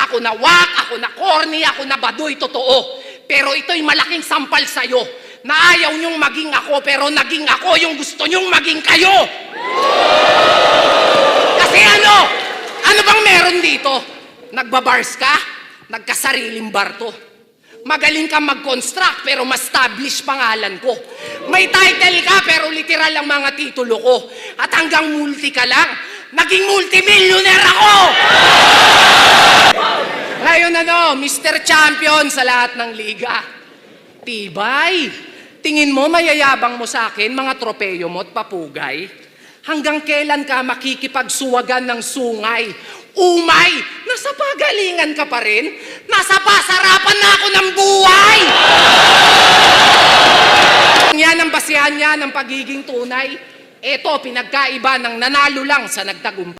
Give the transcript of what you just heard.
Ako na wak, ako na corny, ako na baduy, totoo. Pero ito'y malaking sampal sa'yo na ayaw niyong maging ako, pero naging ako yung gusto niyong maging kayo. Kasi ano? Ano bang meron dito? Nagbabars ka? Nagkasariling bar to. Magaling ka mag-construct pero ma-establish pangalan ko. May title ka pero literal ang mga titulo ko. At hanggang multi ka lang, naging multimillionaire ako! Ngayon Mr. Champion sa lahat ng liga. Tibay! Tingin mo mayayabang mo sa akin mga tropeyo mo at papugay? Hanggang kailan ka makikipagsuwagan ng sungay? Umay! Nasa pagalingan ka pa rin? Nasa pasarapan na ako ng buhay! Yan ang basihan niya ng pagiging tunay. Ito, pinagkaiba ng nanalo lang sa nagtagumpay.